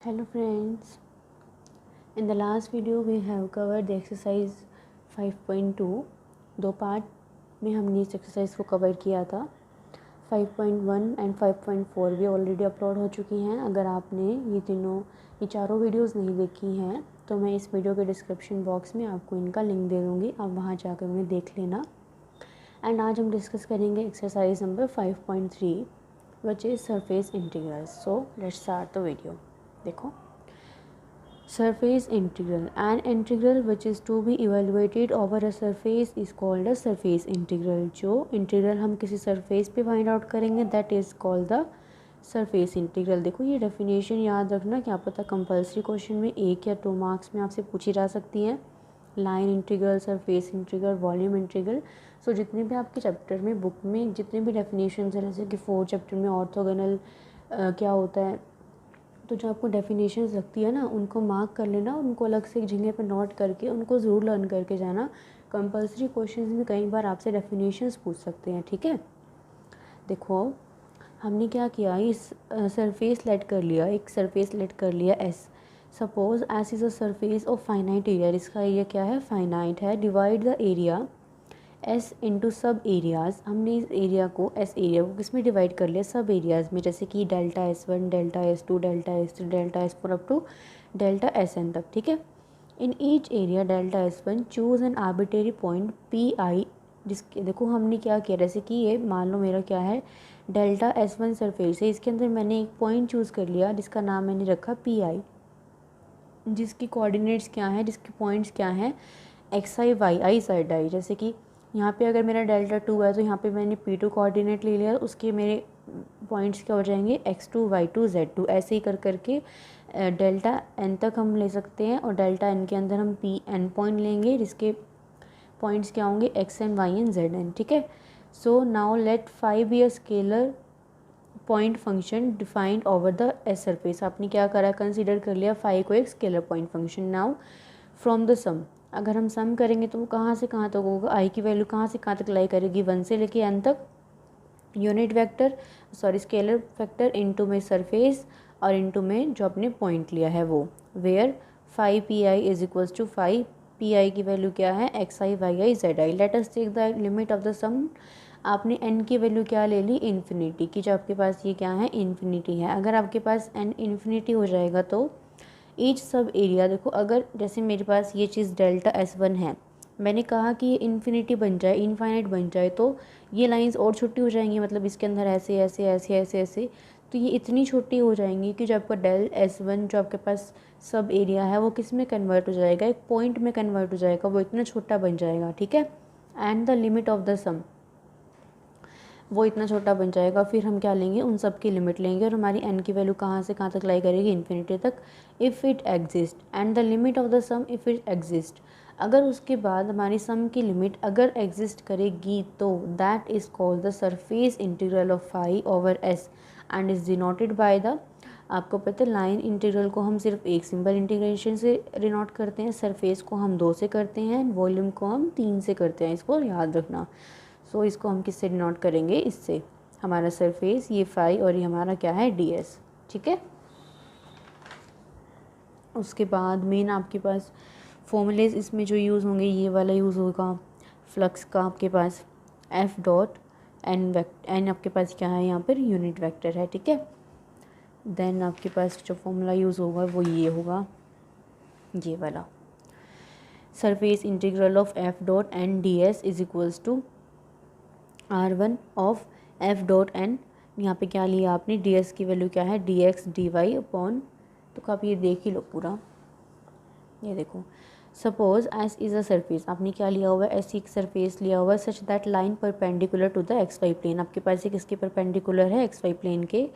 Hello friends, in the last video we have covered the exercise 5.2. दो part में हमने इस एक्सरसाइज को कवर किया था। 5.1 एंड 5.4 भी ऑलरेडी अपलोड हो चुकी हैं। अगर आपने ये चारों वीडियोस नहीं देखी हैं तो मैं इस वीडियो के डिस्क्रिप्शन बॉक्स में आपको इनका लिंक दे दूँगी, आप वहाँ जाकर उन्हें देख लेना। एंड आज हम डिस्कस करेंगे exercise number 5.3 which is surface integrals. So let's start the video. देखो, surface integral, an integral which is to be evaluated over a surface is called a surface integral। जो इंटीग्रल हम किसी surface पे find out करेंगे that is called the surface integral. देखो, ये definition याद रखना, क्या पता कंपलसरी क्वेश्चन में 1 या 2 मार्क्स में आपसे पूछी जा सकती है। Line integral, surface integral, volume integral. So जितने भी आपके चैप्टर में बुक में जितने भी डेफिनेशन है, जैसे कि 4 चैप्टर में ऑर्थोगोनल क्या होता है, तो जो आपको डेफिनेशंस लगती है ना उनको मार्क कर लेना, उनको अलग से एक जगह पर नोट करके उनको ज़रूर लर्न करके जाना। कंपलसरी क्वेश्चंस में कई बार आपसे डेफिनेशंस पूछ सकते हैं, ठीक है। देखो, हमने क्या किया, इस सरफेस लेट कर लिया, एक सरफेस लेट कर लिया S. Suppose S is a surface of finite area, इसका एरिया क्या है, फाइनाइट है। Divide the area S into सब एरियाज़। हमने इस एरिया को, एस एरिया को किस में डिवाइड कर लिया, सब एरियाज़ में, जैसे कि delta S1, delta S2, delta S3, delta S4 up to delta Sn तक, ठीक है। In each area delta S1 choose an arbitrary point PI, जिसके देखो हमने क्या किया, जैसे कि ये मान लो मेरा क्या है, डेल्टा S1 सरफेस है, इसके अंदर मैंने एक पॉइंट चूज़ कर लिया जिसका नाम मैंने रखा PI, जिसकी कोऑर्डिनेट्स क्या हैं, जिसके पॉइंट्स क्या हैं, XI YI ZI। जैसे कि यहाँ पे अगर मेरा डेल्टा 2 है तो यहाँ पे मैंने P2 कोऑर्डिनेट ले लिया, उसके मेरे पॉइंट्स क्या हो जाएंगे, X2 Y2 Z2। ऐसे ही कर करके डेल्टा N तक हम ले सकते हैं, और डेल्टा N के अंदर हम PN पॉइंट लेंगे जिसके पॉइंट्स क्या होंगे, XN YN ZN, ठीक है। So now let 5 be a scalar point function defined over the S surface. आपने क्या करा, कंसीडर कर लिया 5 को एक scalar point function. Now from the sum, अगर हम सम करेंगे तो वो कहाँ से कहाँ तक होगा, आई की वैल्यू कहाँ से कहाँ तक लाई करेगी, 1 से लेके n तक, unit vector scalar factor into में सरफेस और इनटू में जो आपने पॉइंट लिया है वो, where 5 PI is equals to 5 PI की वैल्यू क्या है, XI YI ZI। Let us take the limit of the sum. आपने n की वैल्यू क्या ले ली, इन्फिनिटी की, जो आपके पास ये क्या है, इन्फिनिटी है। अगर आपके पास n इन्फिनिटी हो जाएगा तो ईच सब एरिया, देखो अगर जैसे मेरे पास ये चीज़ डेल्टा S1 है, मैंने कहा कि ये इन्फिनिटी बन जाए, इनफाइनाइट बन जाए, तो ये लाइंस और छोटी हो जाएंगी, मतलब इसके अंदर ऐसे ऐसे ऐसे ऐसे ऐसे, तो ये इतनी छोटी हो जाएंगी कि जो आपका डेल S1 जो आपके पास सब एरिया है वो किस में कन्वर्ट हो जाएगा, एक पॉइंट में कन्वर्ट हो जाएगा, वो इतना छोटा बन जाएगा, ठीक है। And the limit of the sum, वो इतना छोटा बन जाएगा। फिर हम क्या लेंगे, उन सब की लिमिट लेंगे, और हमारी n की वैल्यू कहाँ से कहाँ तक लाई करेगी, इन्फिनिटी तक। If it exist and the limit of the some if it exist, अगर उसके बाद हमारी सम की लिमिट अगर एग्जिस्ट करेगी तो that is called the surface integral of phi over s and is denoted by the, आपको पता है लाइन इंटीग्रल को हम सिर्फ एक सिंपल इंटीग्रेशन से डिनोट करते हैं, सरफेस को हम 2 से करते हैं, वॉल्यूम को हम 3 से करते हैं, इसको याद रखना। सो इसको हम किससे डिनोट करेंगे, इससे, हमारा सरफेस ये फाई और ये हमारा क्या है, DS, ठीक है। उसके बाद मेन आपके पास फॉर्मूलेज इसमें जो यूज़ होंगे, ये वाला यूज़ होगा फ्लक्स का, आपके पास F डॉट N आपके पास क्या है, यहाँ पर यूनिट वेक्टर है, ठीक है। देन आपके पास जो फॉर्मूला यूज़ होगा वो ये होगा, ये वाला, surface integral of F dot N DS is equals to R1 of F dot N। यहाँ पे क्या लिया आपने, DS की वैल्यू क्या है, DX DY अपॉन, तो आप ये देख ही लो पूरा, ये देखो। Suppose S is a surface, आपने क्या लिया हुआ है, ऐसी एक सरफेस लिया हुआ है, such that line perpendicular to the XY plane, आपके पास ये किसके परपेंडिकुलर है, XY प्लेन के।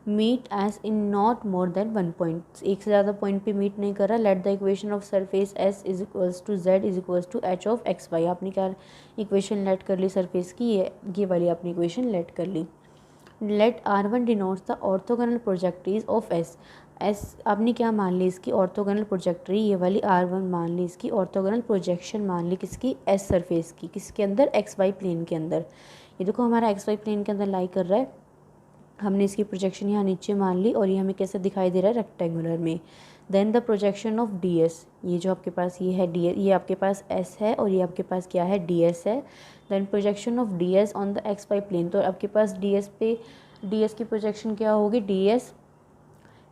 Meet s in not more than 1 point, एक से ज़्यादा पॉइंट पे मीट नहीं कर रहा। Let the equation of surface s is equals to z is equals to h of XY। आपने क्या इक्वेशन लेट कर ली सरफेस की, ये वाली आपने इक्वेशन लेट कर ली। Let R1 denotes the orthogonal projections of S आपने क्या मान ली, इसकी ऑर्थोगोनल प्रोजेक्ट्री, ये वाली R1 मान ली, इसकी ऑर्थोगोनल प्रोजेक्शन मान ली, किसकी, एस सरफेस की, किसके अंदर, XY प्लेन के अंदर। ये देखो हमारा XY प्लेन के अंदर लाई कर रहा है, हमने इसकी प्रोजेक्शन यहाँ नीचे मान ली और ये हमें कैसे दिखाई दे रहा है, रेक्टेंगुलर में। Then the projection of d s, ये जो आपके पास ये है डी एस, ये आपके पास एस है और ये आपके पास क्या है, डी एस है। Then projection of d s on the x Y plane, तो आपके पास डी एस पे, डी एस की प्रोजेक्शन क्या होगी, डी एस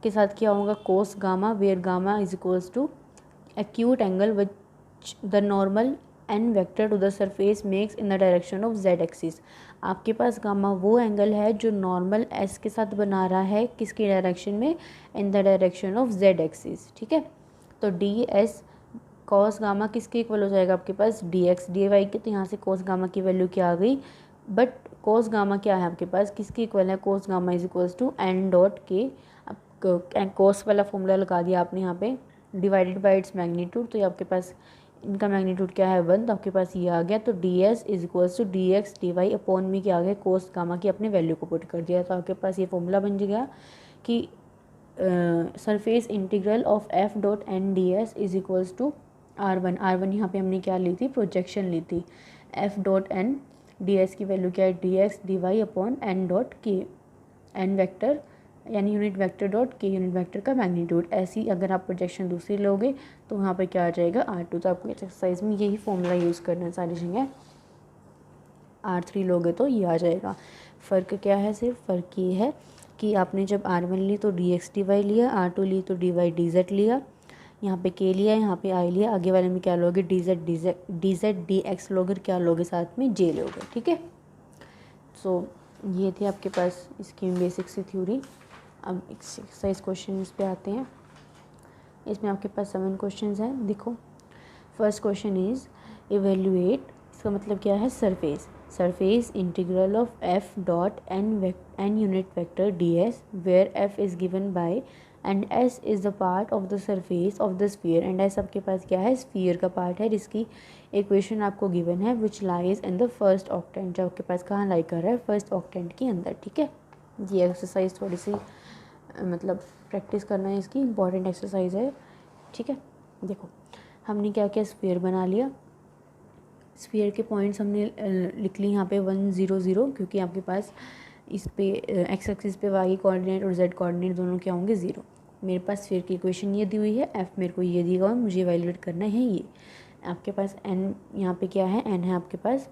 के साथ क्या होगा, cos gamma, where gamma is equals to acute angle which the normal n vector to the surface makes in the direction of z axis। आपके पास gamma वो एंगल है जो नॉर्मल s के साथ बना रहा है किसकी डायरेक्शन में, in the direction of z axis. ठीक है, तो डी एस कॉस गामा किसके इक्वल हो जाएगा आपके पास, डी एक्स डी वाई के, तो यहाँ से कोस गामा की वैल्यू क्या आ गई, बट कोस गामा क्या है आपके पास, किसके इक्वल है, cos gamma is equals to n dot k. Cos वाला फॉर्मूला लगा दिया आपने यहाँ पे, डिवाइडेड बाई इट्स मैग्नीट्यूड, तो ये आपके पास इनका मैग्नीट्यूड क्या है 1, तो आपके पास ये आ गया। तो d S is equals to d x D Y upon में क्या आ गया, कोस गामा की अपने वैल्यू को पुट कर दिया, तो आपके पास ये फॉर्मूला बन गया कि surface integral of F dot N D S is equals to R1। R1 यहाँ पे हमने क्या ली थी, प्रोजेक्शन ली थी, f dot N D S की वैल्यू क्या है, d x D Y upon N dot k, n vector यानी unit vector dot k, unit vector का मैग्नीट्यूड। ऐसी अगर आप प्रोजेक्शन दूसरी लोगे तो वहाँ पे क्या आ जाएगा, R2। तो आपको एक्सरसाइज में यही फॉर्मूला यूज़ करना है सारी जगह। R3 लोगे तो ये आ जाएगा। फ़र्क क्या है, सिर्फ फ़र्क ये है कि आपने जब R1 ली तो डी एक्स डी वाई लिया, R2 ली तो डी वाई डी जेड लिया, यहाँ पे के लिया, यहाँ पे आई लिया, आगे वाले में क्या लोगे, डी जेड डी एक्स लोगे, क्या लोगे साथ में, जे लोगे। ठीक है, सो ये थे आपके पास इसकी बेसिक सी थ्योरी। अब एक्सरसाइज क्वेश्चन पे आते हैं। इसमें आपके पास 7 क्वेश्चंस हैं। देखो, फर्स्ट क्वेश्चन इज़ इवेल्युएट, इसका मतलब क्या है, surface integral of F dot N unit vector D S where F is given by and S is the part of the surface of the sphere, and S आपके पास क्या है, sphere का part है, जिसकी इक्वेशन आपको given है which lies in the first octant, जो आपके पास कहाँ लाई कर रहा है, फर्स्ट ऑक्टेंट के अंदर। ठीक है, ये एक्सरसाइज थोड़ी सी मतलब प्रैक्टिस करना है, इसकी इंपॉर्टेंट एक्सरसाइज है। ठीक है, देखो हमने क्या किया, स्फीयर बना लिया, स्फीयर के पॉइंट्स हमने लिख ली यहाँ पे 1 0 0, क्योंकि आपके पास इस पे एक्स एक्सिस पे वाई कोऑर्डिनेट और जेड कोऑर्डिनेट दोनों क्या होंगे, 0। मेरे पास स्फीयर की इक्वेशन ये दी हुई है, एफ मेरे को ये दिया हुआ है, मुझे इवैल्यूएट करना है ये। आपके पास एन यहाँ पे क्या है, एन है आपके पास,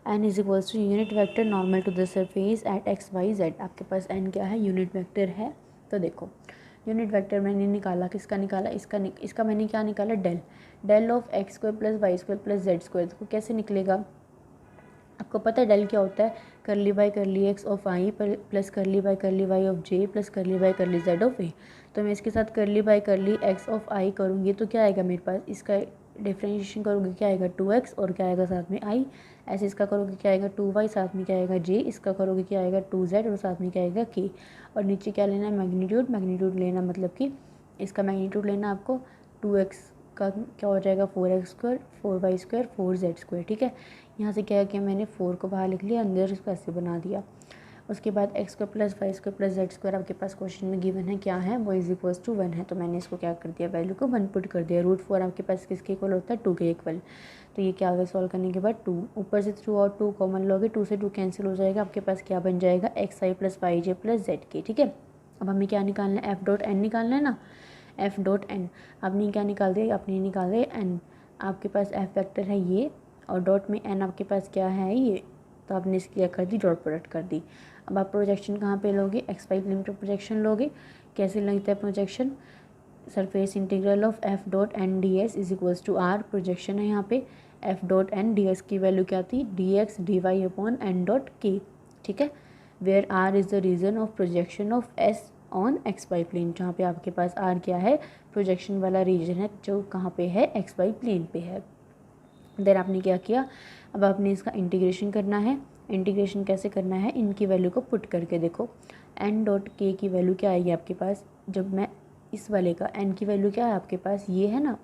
N is equals to unit vector normal to the surface at X Y Z. आपके पास एन क्या है, यूनिट वेक्टर है। तो देखो यूनिट वेक्टर मैंने निकाला, किसका निकाला, इसका मैंने क्या निकाला, del of X square plus Y square plus Z square. तो कैसे निकलेगा, आपको पता है डेल क्या होता है, curly by curly X of I plus curly by curly Y of J plus curly by curly Z of A. तो मैं इसके साथ करली बाई करली एक्स ऑफ आई करूँगी तो क्या आएगा मेरे पास, इसका डिफ्रेंशिएशन करोगे क्या आएगा 2x और क्या आएगा साथ में i। ऐसे इसका करोगे क्या आएगा 2y, साथ में क्या आएगा j, इसका करोगे क्या आएगा 2z और साथ में क्या आएगा k। और नीचे क्या लेना है, मैग्नीट्यूड लेना, मतलब कि इसका मैग्नीट्यूड लेना आपको 2x का क्या हो जाएगा 4x square 4y square 4z square. ठीक है, यहाँ से क्या किया मैंने 4 को बाहर लिख लिया, अंदर इसको ऐसे बना दिया। उसके बाद X square plus Y square plus Z square आपके पास क्वेश्चन में गिवन है क्या है, वो इज इक्वल्स टू 1 है। तो मैंने इसको क्या कर दिया, वैल्यू को 1 पुट कर दिया। √4 आपके पास किसके इक्वल होता है, 2 के इक्वल। तो ये क्या आ गया, सॉल्व करने के बाद 2, ऊपर से थ्रू और 2 कॉमन लोगे, 2 से 2 कैंसिल हो जाएगा, आपके पास क्या बन जाएगा, एक्स आई प्लस वाई जे प्लस जेड के। ठीक है, अब हमें क्या निकालना है, एफ डॉट एन निकालना है ना, एफ डॉट एन। आपने क्या निकाल दिया, अपने निकाल दिया एन, आपके पास एफ वेक्टर है ये और डॉट में एन आपके पास क्या है ये, तो आपने इसकी क्या कर दी, डॉट प्रोडक्ट कर दी। अब आप प्रोजेक्शन कहाँ पे लोगे, एक्स वाई प्लेन पर प्रोजेक्शन लोगे। कैसे लगता है projection, surface integral of F dot N D S is equals to R, projection है यहाँ पे, F dot N D S की वैल्यू क्या थी, D x D Y upon N dot K. ठीक है, where R is the region of projection of S on X Y plane, जहाँ पे आपके पास आर क्या है, प्रोजेक्शन वाला रीजन है जो कहाँ पे है, एक्स वाई प्लेन पे है। देन आपने क्या किया, अब आपने इसका इंटीग्रेशन करना है। इंटीग्रेशन कैसे करना है, इनकी वैल्यू को पुट करके देखो, एन डॉट के की वैल्यू क्या आएगी आपके पास, जब मैं इस वाले का एन की वैल्यू क्या है आपके पास, ये है ना,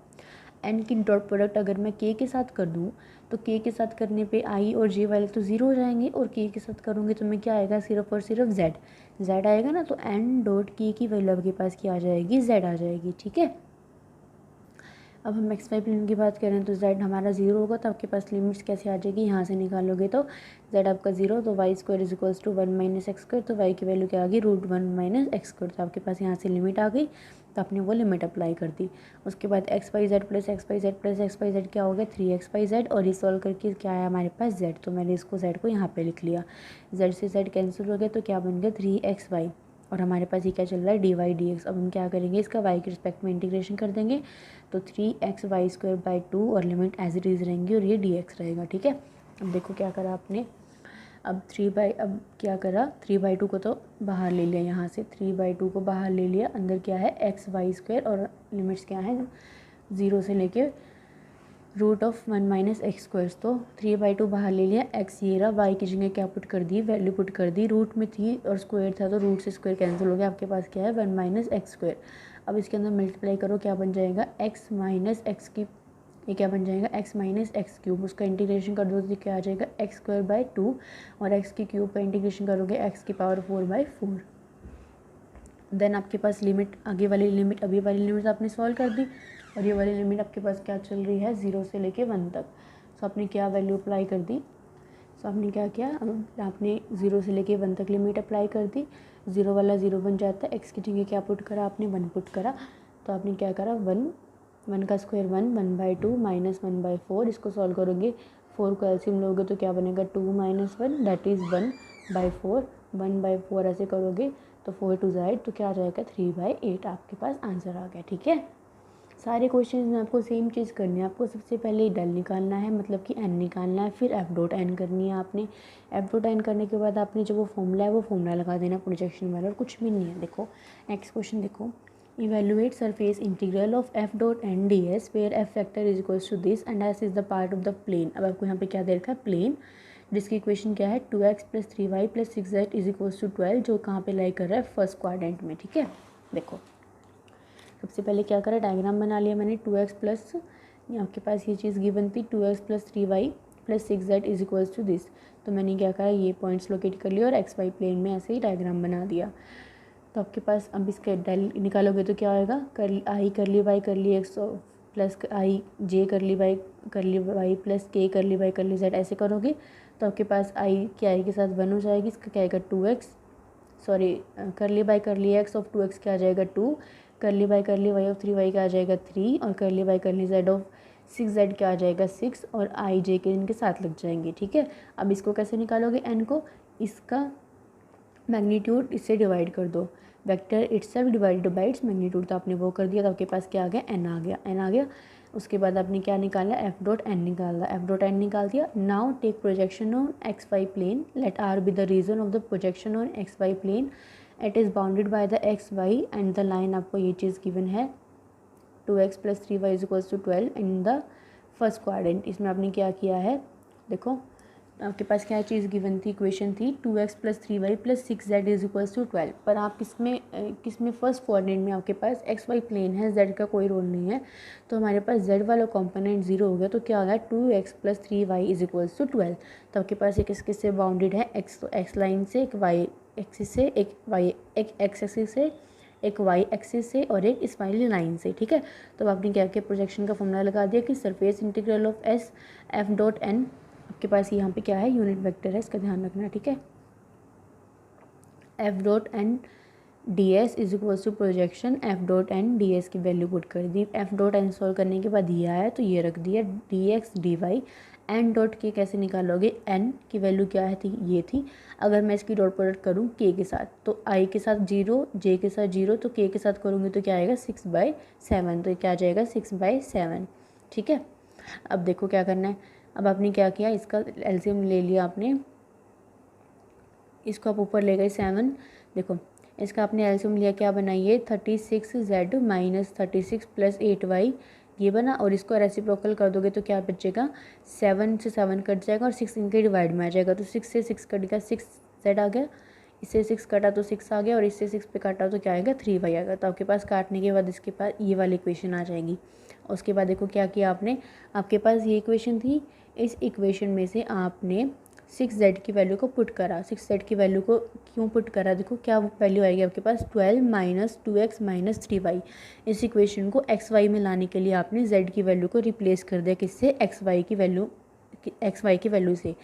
एन की डॉट प्रोडक्ट अगर मैं के के साथ कर दूँ तो के के साथ करने पे आई और जे वाले तो ज़ीरो हो जाएंगे, और के साथ करूँगी तो मैं क्या आएगा, सिर्फ और सिर्फ जेड आएगा ना। तो एन डॉट के की वैल्यू आपके पास क्या आ जाएगी, जेड आ जाएगी। ठीक है, अब हम एक्स वाई प्लेन की बात करें तो जेड हमारा 0 होगा, तो आपके पास लिमिट्स कैसे आ जाएगी, यहाँ से निकालोगे तो जेड आपका 0, तो Y square is equals to 1 minus X square, तो वाई की वैल्यू क्या आ गई √1 माइनस एक्स स्क्वायर, तो आपके पास यहाँ से लिमिट आ गई, तो आपने वो लिमिट अप्लाई कर दी। उसके बाद X Y Z plus X Y Z plus X Y Z क्या हो गया 3xyz, और ये सॉल्व करके क्या आया हमारे पास जेड, तो मैंने इसको जेड को यहाँ पे लिख लिया। जेड से जेड कैंसिल हो गया तो क्या बन गया 3xy, और हमारे पास ये क्या चल रहा है dy dx। अब हम क्या करेंगे, इसका y के रिस्पेक्ट में इंटीग्रेशन कर देंगे, तो 3xy²/2 और लिमिट एज इट इज़ रहेंगी और ये dx रहेगा। ठीक है, अब देखो क्या करा आपने, अब क्या करा 3/2 को तो बाहर ले लिया, यहाँ से 3/2 को बाहर ले लिया, अंदर क्या है xy² और लिमिट्स क्या है 0 से लेके √1 माइनस एक्स स्क्वायर, तो 3/2 बाहर ले लिया, x ये रहा, y की जगह क्या पुट कर दी, वैल्यू पुट कर दी, रूट में थी और स्क्वायर था तो रूट से स्क्वायर कैंसिल हो गया, आपके पास क्या है 1 माइनस एक्स स्क्वायर। अब इसके अंदर मल्टीप्लाई करो, क्या बन जाएगा x माइनस एक्स की, ये क्या बन जाएगा x माइनस एक्स क्यूब, उसका इंटीग्रेशन कर दो तो क्या आ जाएगा x²/2, और x की क्यूब का इंटीग्रेशन करोगे x की पावर 4/4। देन आपके पास लिमिट, आगे वाली लिमिट अभी वाली लिमिट आपने सॉल्व कर दी, और ये वाली लिमिट आपके पास क्या चल रही है 0 से लेके 1 तक। सो आपने क्या वैल्यू अप्लाई कर दी, सो आपने क्या किया, आपने 0 से लेके 1 तक लिमिट अप्लाई कर दी, 0 वाला 0 बन जाता है, x की जगह क्या पुट करा आपने 1 पुट करा, तो आपने क्या करा 1 का स्क्वायर 1/2 माइनस 1/4, इसको सॉल्व करोगे 4 को एलसीएम लोगे तो क्या बनेगा 2 - 1 दैट इज़ 1/4, 1/4 ऐसे करोगे तो 4 2 8, तो क्या आ जाएगा 3/8, आपके पास आंसर आ गया। ठीक है, सारे क्वेश्चन में आपको सेम चीज़ करनी है, आपको सबसे पहले डेल निकालना है, मतलब कि n निकालना है, फिर f.n करनी है आपने। f.n करने के बाद आपने जो वो फॉर्मूला है वो फॉर्मूला लगा देना प्रोजेक्शन वाला, और कुछ भी नहीं है। देखो नेक्स्ट क्वेश्चन देखो, evaluate surface integral of f.n ds where f vector is equals to this and s is the part of the plane. अब आपको यहाँ पे क्या दे रखा है प्लेन, जिसकी इक्वेशन क्या है 2x + 3y + 6z is equals to 12, जो कहाँ पे लाई कर रहा है फर्स्ट क्वाड्रेंट में। ठीक है, देखो सबसे पहले क्या करा, डायग्राम बना लिया मैंने, 2x प्लस, आपके पास ये चीज़ गिवन थी 2x + 3y + 6z is equals to this, तो मैंने क्या करा ये पॉइंट्स लोकेट कर लिया और एक्स वाई प्लेन में ऐसे ही डायग्राम बना दिया। तो आपके पास अब इसके डेल निकालोगे तो क्या होएगा, आई करली वाई करली एक्स प्लस आई जे करली वाई प्लस के करली वाई करली जेड, ऐसे करोगे तो आपके पास आई के आई के साथ 1 हो जाएगी, इसका क्या आएगा 2x, सॉरी करली by curly X of 2x क्या आ जाएगा 2, करली by curly Y of 3y क्या आ जाएगा 3, और करली by curly Z of 6z क्या आ जाएगा 6, और आई जे के इनके साथ लग जाएंगे। ठीक है, अब इसको कैसे निकालोगे n को, इसका मैग्नीट्यूड इससे डिवाइड कर दो, vector itself divided by its magnitude, तो आपने वो कर दिया, तो आपके पास क्या आ गया n आ गया, n आ गया। उसके बाद आपने क्या निकाला f.n निकाला, f.n निकाल दिया। Now take projection on X Y plane, let R be the region of the projection on X Y plane, it is bounded by the x Y and the line, आपको ये चीज़ given है 2x + 3y is equals to 12 in the first quadrant. इसमें आपने क्या किया है, देखो आपके पास क्या चीज़ गिवन थी, इक्वेशन थी 2x + 3y + 6z is equals to 12, पर आप किसमें फर्स्ट क्वाड्रेंट में आपके पास एक्स वाई प्लेन है, z का कोई रोल नहीं है, तो हमारे पास z वाला कंपोनेंट 0 हो गया, तो क्या आ गया 2x + 3y is equals to 12। तो आपके पास एक किससे बाउंडेड है x, तो x लाइन से, एक y एक्सिस से, एक x एक्सिस से, एक y एक्सिस से, और एक इस वाली लाइन से। ठीक है, तो आपने क्या किया प्रोजेक्शन का फॉर्मूला लगा दिया कि surface integral of s f.n, आपके पास यहाँ पे क्या है यूनिट वेक्टर है, इसका ध्यान रखना। ठीक है, f.n ds is equals to projection f.n ds की वैल्यू पुट कर दी, f.n सॉल्व करने के बाद ये आया तो ये रख दिया dx dy, n डॉट के कैसे निकालोगे, n की वैल्यू क्या है थी ये थी, अगर मैं इसकी डॉट प्रोडक्ट करूँ k के साथ तो i के साथ 0, j के साथ 0, तो k के साथ करूँगी तो क्या आएगा 6/7, तो क्या आ जाएगा 6/7। ठीक है, अब देखो क्या करना है, अब आपने क्या किया, इसका एलसीएम ले लिया आपने, इसको आप ऊपर ले गए 7, देखो इसका आपने एलसीएम लिया, क्या बनाइए 36z - 36 + 8y ये बना, और इसको रेसिप्रोकल कर दोगे तो क्या बचेगा 7 से 7 कट जाएगा और 6 इनके डिवाइड में आ जाएगा, तो 6 से 6 कट गया 6z आ गया, इससे 6 कटा तो 6 आ गया, और इससे 6 पे काटा तो क्या आएगा 3y आएगा। तो आपके पास काटने के बाद इसके पास ये वाली इक्वेशन आ जाएगी। उसके बाद देखो क्या किया आपने, आपके पास ये इक्वेशन थी, इस इक्वेशन में से आपने 6z की वैल्यू को पुट करा। 6z की वैल्यू को क्यों पुट करा, देखो क्या वैल्यू आएगी आपके पास 12 माइनस 2x माइनस 3y। इस इक्वेशन को xy में लाने के लिए आपने z की वैल्यू को रिप्लेस कर दिया किससे, xy की वैल्यू से।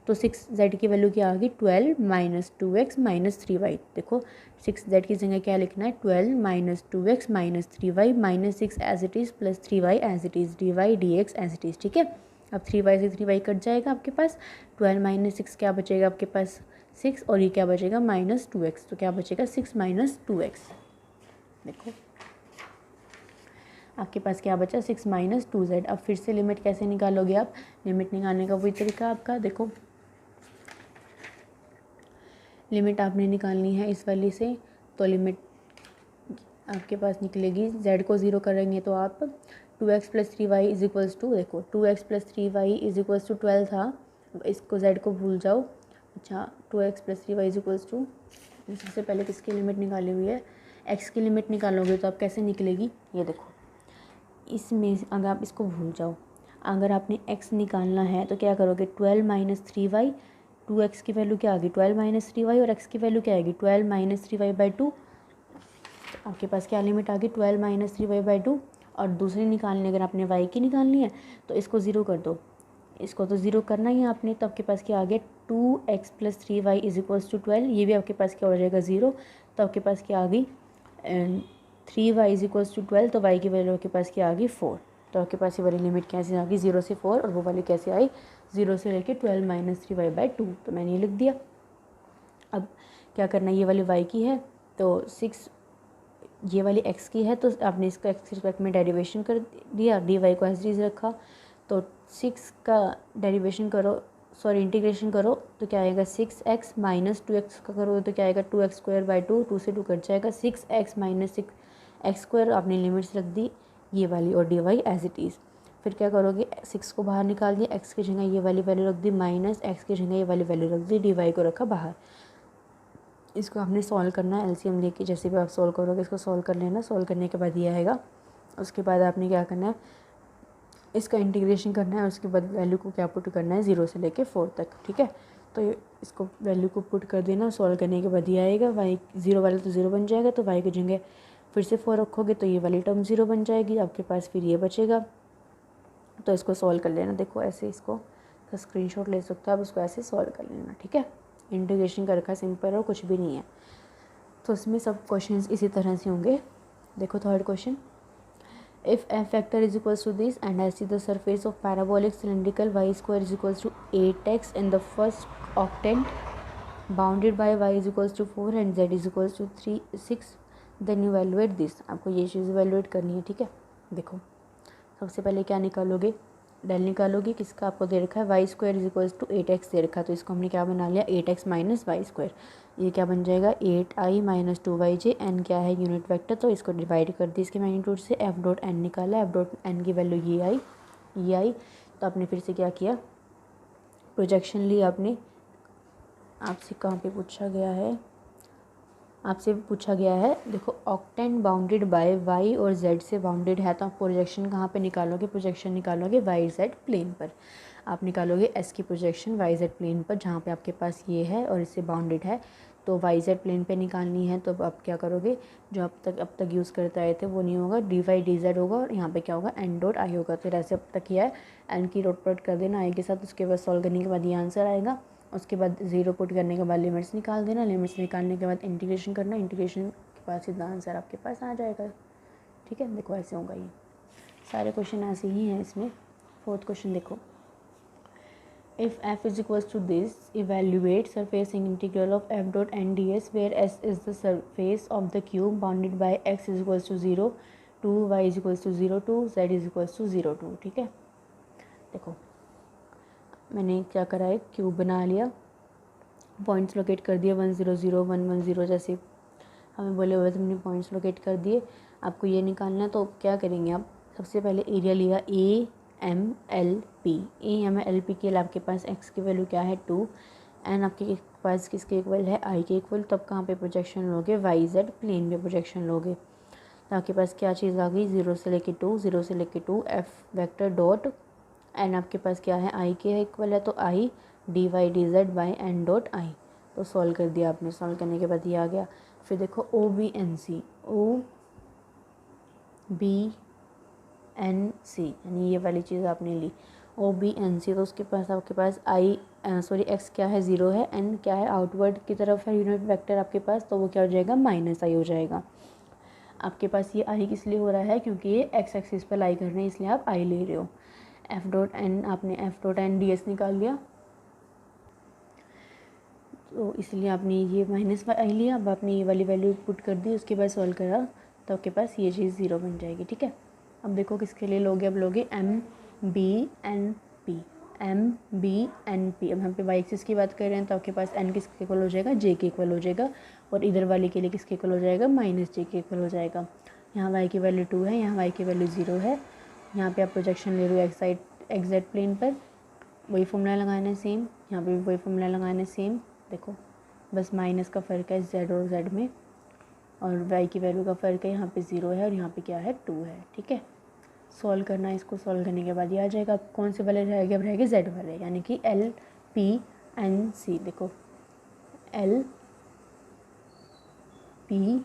तो 6z की वैल्यू क्या आ गई 12 माइनस 2x माइनस 3y। देखो 6z की जगह क्या लिखना है 12 minus 2x minus 3y minus 6 as it is plus 3y as it is dy dx as it is. ठीक है, अब 3y से 3y कट जाएगा आपके पास, 12 माइनस 6 क्या बचेगा आपके पास 6, और ये क्या बचेगा माइनस 2x, तो क्या बचेगा 6 माइनस 2x। देखो आपके पास क्या बचा 6 माइनस 2z। अब फिर से लिमिट कैसे निकालोगे आप, लिमिट निकालने का वही तरीका आपका, देखो लिमिट आपने निकालनी है इस वाली से, तो लिमिट आपके पास निकलेगी, z को 0 करेंगे तो आप 2x plus 3y is equals to, देखो 2x plus 3y is equals to 12 था, इसको z को भूल जाओ। अच्छा 2x plus 3y is equals to, सबसे पहले किसकी लिमिट निकाली हुई है, x की लिमिट निकालोगे तो आप कैसे निकलेगी, ये देखो इसमें अगर आप इसको भूल जाओ, अगर आपने x निकालना है तो क्या करोगे 12 माइनस 3y, 2x की वैल्यू क्या आ गई 12 माइनस 3y और x की वैल्यू क्या आएगी 12 माइनस 3y बाई 2। आपके पास क्या लिमिट आ गई 12 माइनस 3y बाई 2। और दूसरी निकालनी अगर आपने y की निकालनी है तो इसको 0 कर दो, इसको तो 0 करना ही है आपने, तो आपके पास क्या आ गया 2x plus 3y is equals to 12, ये भी आपके पास क्या हो जाएगा 0, तो आपके पास क्या आ गई 3y इज इक्वल्स टू 12, तो y की वैल्यू आपके पास क्या आ गई 4। तो आपके पास ये वाली लिमिट कैसे आ गई 0 से 4, और वो वाली कैसे आई 0 से लेके 12 माइनस 3y बाई 2, तो मैंने ये लिख दिया। अब क्या करना है, ये वाली y की है तो 6, ये वाली x की है तो आपने इसका x के रिस्पेक्ट में डेरिवेशन कर दिया, dy को एज इज रखा, तो 6 का डेरिवेशन करो, सॉरी इंटीग्रेशन करो तो क्या आएगा 6x माइनस 2x का करो तो क्या आएगा 2x स्क्वायर बाई 2, 2 से 2 कट जाएगा 6x माइनस 6x स्क्वायर, आपने लिमिट्स रख दी ये वाली और dy एज इट इज़। फिर क्या करोगे 6 को बाहर निकाल दिया, x की जगह ये वाली वैल्यू रख दी माइनस x की जगह ये वाली वैल्यू रख दी, dy को रखा बाहर। इसको आपने सॉल्व करना है एलसीएम लेके, जैसे भी आप सॉल्व करोगे इसको सॉल्व कर लेना, सॉल्व करने के बाद ये आएगा। उसके बाद आपने क्या करना है इसका इंटीग्रेशन करना है, उसके बाद वैल्यू को क्या पुट करना है 0 से लेके 4 तक। ठीक है, तो इसको वैल्यू को पुट कर देना, सॉल्व करने के बाद ये आएगा y 0 वाला तो 0 बन जाएगा, तो y की जगह फिर से 4 रखोगे तो ये वाली टर्म 0 बन जाएगी, आपके पास फिर ये बचेगा। तो इसको सॉल्व कर लेना, देखो ऐसे इसको स्क्रीनशॉट ले सकते हो आप, इसको ऐसे सॉल्व कर लेना। ठीक है, इंटीग्रेशन कर रखा सिंपल और कुछ भी नहीं है, तो इसमें सब क्वेश्चंस इसी तरह से होंगे। देखो third question, if f vector is equals to this and S is the surface of parabolic cylindrical y square is equals to 8x in the first octant bounded by y is equals to 4 and z is equals to 6, then evaluate this. आपको ये चीज़ evaluate करनी है। ठीक है, देखो सबसे पहले क्या निकालोगे, डेल निकालोगे, किसका आपको दे रखा है Y square is equals to 8x दे रखा है, तो इसको हमने क्या बना लिया 8x माइनस वाई स्क्वायर, ये क्या बन जाएगा 8i माइनस 2yj, एन क्या है यूनिट वेक्टर, तो इसको डिवाइड कर दी इसके मैग्नीट्यूड से, एफ डॉट एन निकाला, एफ डॉट एन की वैल्यू ये आई, तो आपने फिर से क्या किया प्रोजेक्शन ली आपने, आपसे कहाँ पे पूछा गया है, आपसे पूछा गया है देखो ऑक्टेंट बाउंडेड बाय वाई और जेड से बाउंडेड है, तो आप प्रोजेक्शन कहाँ पे निकालोगे, प्रोजेक्शन निकालोगे वाई जेड प्लेन पर, आप निकालोगे एस की प्रोजेक्शन वाई जेड प्लेन पर, जहाँ पे आपके पास ये है और इससे बाउंडेड है, तो वाई जेड प्लेन पे निकालनी है। तो आप क्या करोगे, जो अब तक यूज़ करते आए थे वो नहीं होगा, डी वाई डी जेड होगा और यहाँ पे क्या होगा एन डॉट आई होगा, तो ऐसे अब तक किया है, एन की डॉट प्रोडक्ट कर देना आई के साथ, उसके बाद सॉल्व करने के बाद ये आंसर आएगा। उसके बाद 0 पुट करने के बाद लिमिट्स निकाल देना, लिमिट्स निकालने के बाद इंटीग्रेशन करना, इंटीग्रेशन के बाद सीधा आंसर आपके पास आ जाएगा। ठीक है, देखो ऐसे होगा, ये सारे क्वेश्चन ऐसे ही हैं इसमें। फोर्थ क्वेश्चन देखो, if f is equals to this evaluate surfacing integral of f dot N D S where s is the surface of the cube bounded by x is equals to 0 2 y is equals to 0 2 z is equals to 0 2। ठीक है, देखो मैंने क्या करा है cube बना लिया, points locate कर दिए 1 0 0 1 1 0, जैसे हमें बोले हुए हमने पॉइंट्स लोकेट कर दिए। आपको ये निकालना है तो क्या करेंगे आप, सबसे पहले एरिया लिया A M L P, A M L P के लिए आपके पास x की वैल्यू क्या है 2, एन आपके पास किसके इक्वल है आई के इक्वल, तब कहाँ पे प्रोजेक्शन लोगे वाई जेड प्लेन पे प्रोजेक्शन लोगे, तो आपके पास क्या चीज़ आ गई 0 से लेके 2 0 से लेके 2 एफ वेक्टर डॉट एन आपके पास क्या है आई के इक्वल है, तो आई dy dz by n dot I. तो सॉल्व कर दिया आपने, सॉल्व करने के बाद ये आ गया। फिर देखो O B N C, O B N C यानी ये वाली चीज़ आपने ली, ओ बी एन सी। तो उसके पास आपके पास आई सॉरी एक्स क्या है 0 है, एन क्या है आउटवर्ड की तरफ है यूनिट वेक्टर आपके पास, तो वो क्या हो जाएगा माइनस आई हो जाएगा। आपके पास ये आई किस लिए हो रहा है, क्योंकि ये एक्स एक्सिस पर लाई कर रहे हैं इसलिए आप आई ले रहे हो। एफ डॉट एन, आपने F dot N D S निकाल लिया, तो इसलिए आपने ये माइनस आई लिया। अब आपने ये वाली वैल्यू पुट कर दी, उसके बाद सॉल्व करा तो आपके पास ये चीज़ 0 बन जाएगी। ठीक है, अब देखो किसके लिए लोगे, अब लोगे M B N P, M B N P. अब हम पे वाई एक्सिस की बात कर रहे हैं तो आपके पास एन किसके इक्वल हो जाएगा, जे के इक्वल हो जाएगा, और इधर वाले के लिए किसके इक्वल हो जाएगा, माइनस जे के इक्वल हो जाएगा। यहाँ वाई की वैल्यू 2 है, यहाँ वाई की वैल्यू 0 है। यहाँ पे आप प्रोजेक्शन ले रहे हो एक्स साइड एक्जेक्ट प्लेन पर, वही फॉर्मूला लगाना है सेम, यहाँ पे भी वही फॉर्मूला लगाना है सेम। देखो बस माइनस का फ़र्क है जेड और जेड में, और वाई की वैल्यू का फ़र्क है, यहाँ पे 0 है और यहाँ पे क्या है 2 है। ठीक है, सॉल्व करना है इसको, सॉल्व करने के बाद ये आ जाएगा। कौन से वाले रहेंगे, अब रहेंगे जेड वाले, यानी कि एल पी एन सी। देखो एल पी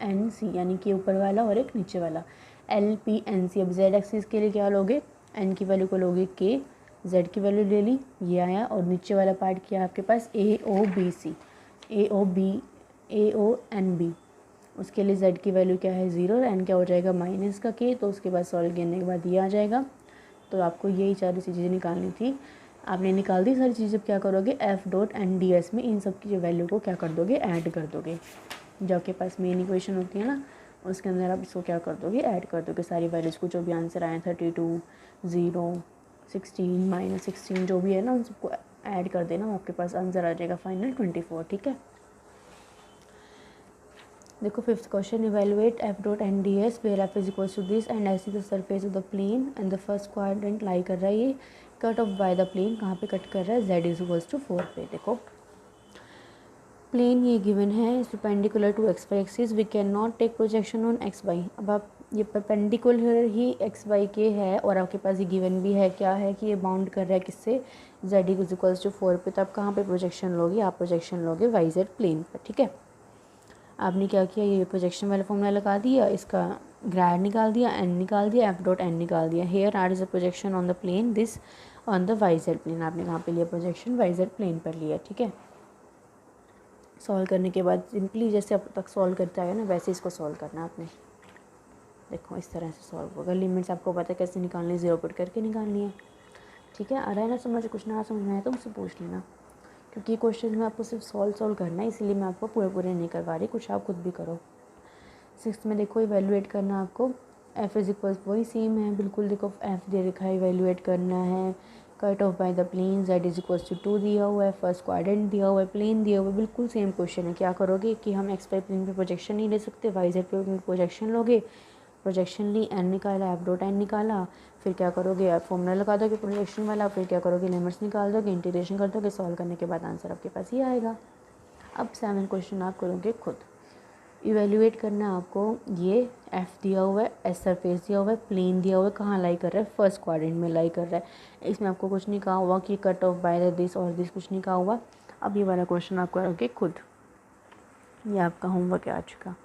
एन सी यानी कि ऊपर वाला और एक नीचे वाला, एल पी एन सी। अब जेड एक्सिस के लिए क्या लोगे, एन की वैल्यू को लोगे के, जेड की वैल्यू ले ली, ये आया, और नीचे वाला पार्ट किया आपके पास ए ओ बी सी, ए ओ एन बी। उसके लिए जेड की वैल्यू क्या है 0, एन क्या हो जाएगा माइनस का के। तो उसके बाद सॉल्व करने के बाद ये आ जाएगा। तो आपको यही सारी चीज़ें निकालनी थी, आपने निकाल दी सारी चीज़ें। अब क्या करोगे, F dot N D S में इन सब की जो वैल्यू को क्या कर दोगे, ऐड कर दोगे। जो आपके पास मेन इक्वेशन होती है ना, उसके अंदर आप इसको क्या कर दोगे, ऐड कर दोगे सारी वैल्यूज़ को, जो भी आंसर आए 32, 0, 16, -16 जो भी है ना, उन सबको ऐड कर देना, आपके पास आंसर आ जाएगा फाइनल 24। ठीक है, देखो fifth question, evaluate F dot N D S where F is equals to this and S is the surface of the plane and the first quadrant lie कर रहा है ये, cut off by the plane, कहाँ पे cut कर रहा है, Z is equals to 4 पे। देखो प्लेन ये गिवन है perpendicular to X Y axis, we can not take projection on X Y. अब आप ये परपेंडिकुलर ही एक्स वाई के है और आपके पास ये गिवन भी है, क्या है कि ये बाउंड कर रहा है किससे, जेड इज इक्वल्स टू 4 पे। तो आप कहाँ पे प्रोजेक्शन लोगे, आप प्रोजेक्शन लोगे वाई जेड प्लेन पर। ठीक है, आपने क्या किया, ये प्रोजेक्शन वाला फॉर्मूला लगा दिया, इसका ग्रेड निकाल दिया, एन निकाल दिया, एफ डॉट एन निकाल दिया। Here R is a projection on the plane, this on the Y Z plane. आपने कहाँ पे लिया, प्रोजेक्शन वाई जेड प्लेन पर लिया। ठीक है, सॉल्व करने के बाद सिंपली जैसे अब तक सॉल्व करते आए ना, वैसे इसको सॉल्व करना आपने। देखो इस तरह से सॉल्व होगा, लिमिट्स आपको पता है कैसे निकालनी, 0 पुट करके निकालनी है। ठीक है, आ रहा है ना समझ, कुछ ना समझ में आए तो मुझसे पूछ लेना, क्योंकि क्वेश्चन में आपको सिर्फ सॉल्व करना है, इसीलिए मैं आपको पूरे नहीं करवा रही, कुछ आप खुद भी करो। 6th में देखो इवेलुएट करना आपको, एफ इज इक्वल्स वही सेम है बिल्कुल। देखो एफ दे रखा है, इवेलुएट करना है, cut off by the plane, Z is equals to 2 दिया हुआ है, फर्स्ट क्वाड्रेंट दिया हुआ है, प्लेन दिया हुआ है, बिल्कुल सेम क्वेश्चन है। क्या करोगे कि हम एक्स वाई प्लेन पे प्रोजेक्शन नहीं ले सकते, वाई जेड प्लेन पे प्रोजेक्शन लोगे, प्रोजेक्शन ली, एन निकाला, एफ डॉट एन निकाला, फिर क्या करोगे, आप फॉर्मूला लगा दोगे प्रोजेक्शन वाला, फिर क्या करोगे, लिमिट्स निकाल दोगे, इंटीग्रेशन कर दोगे, सॉल्व करने के बाद आंसर आपके पास ये आएगा। अब 7 क्वेश्चन आप करोगे खुद। इवेल्युएट करना है आपको, ये एफ दिया हुआ है, एस सरफेस दिया हुआ है, प्लेन दिया हुआ है, कहाँ लाई कर रहा है, फर्स्ट क्वाड्रेंट में लाई कर रहा है। इसमें आपको कुछ नहीं कहा हुआ कि कट ऑफ बाय दिस और दिस, कुछ नहीं कहा हुआ। अब ये वाला क्वेश्चन आप करोगे खुद, ये आपका होमवर्क है आज का।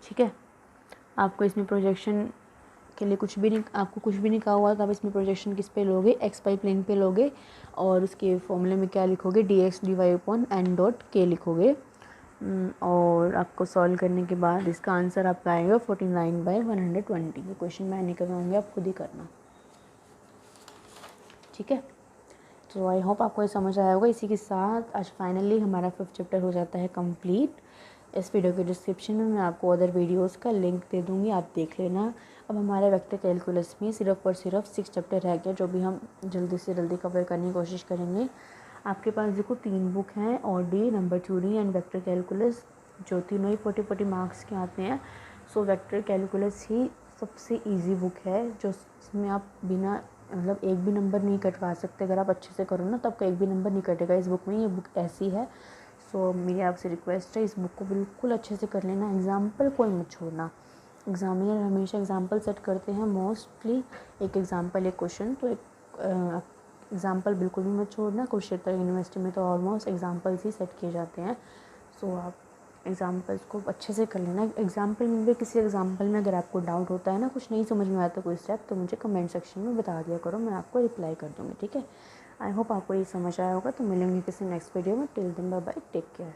ठीक है, आपको इसमें प्रोजेक्शन के लिए कुछ भी नहीं, आपको कुछ भी नहीं कहा हुआ, तो आप इसमें प्रोजेक्शन किस पे लोगे, एक्स वाई प्लेन पे लोगे, और उसके फॉर्मूले में क्या लिखोगे, D x D Y upon N dot K लिखोगे। और आपको सॉल्व करने के बाद इसका आंसर आपका आएगा 49/120। ये क्वेश्चन मैं नहीं करवाऊँगी, आप खुद ही करना। ठीक है, तो आई होप आपको ये समझ आया होगा। इसी के साथ आज फाइनली हमारा 5th चैप्टर हो जाता है कंप्लीट। इस वीडियो के डिस्क्रिप्शन में मैं आपको अदर वीडियोस का लिंक दे दूँगी, आप देख लेना। अब हमारे वेक्टर कैलकुलस में सिर्फ और सिर्फ 6 चैप्टर रह गए, जो भी हम जल्दी से जल्दी कवर करने की कोशिश करेंगे। आपके पास देखो 3 बुक हैं, Audi, number theory and vector calculus, जो तीनों ही 40 मार्क्स के आते हैं। सो वेक्टर कैलकुलस ही सबसे ईजी बुक है, जो इसमें आप बिना मतलब एक भी नंबर नहीं कटवा सकते। अगर आप अच्छे से करो ना, तो आपका एक भी नंबर नहीं कटेगा इस बुक में, ये बुक ऐसी है। सो मेरी आपसे रिक्वेस्ट है, इस बुक को बिल्कुल अच्छे से कर लेना, एग्जाम्पल कोई मत छोड़ना। एग्जामिनर हमेशा एग्जाम्पल सेट करते हैं मोस्टली, एक एग्जाम्पल एक क्वेश्चन, तो एग्ज़ाम्पल बिल्कुल भी मत छोड़ना। कुरुक्षेत्र यूनिवर्सिटी में तो ऑलमोस्ट एग्ज़ाम्पल्स ही सेट किए जाते हैं, सो आप एग्ज़ाम्पल्स को अच्छे से कर लेना। एग्ज़ाम्पल में भी किसी एग्ज़ाम्पल में अगर आपको डाउट होता है ना, कुछ नहीं समझ में आता कोई स्टेप, तो मुझे कमेंट सेक्शन में बता दिया करो, मैं आपको रिप्लाई कर दूँगी, ठीक है। आई होप आपको ये समझ आया होगा। तो मिलेंगे किसी नेक्स्ट वीडियो में। Till then bye bye, take care.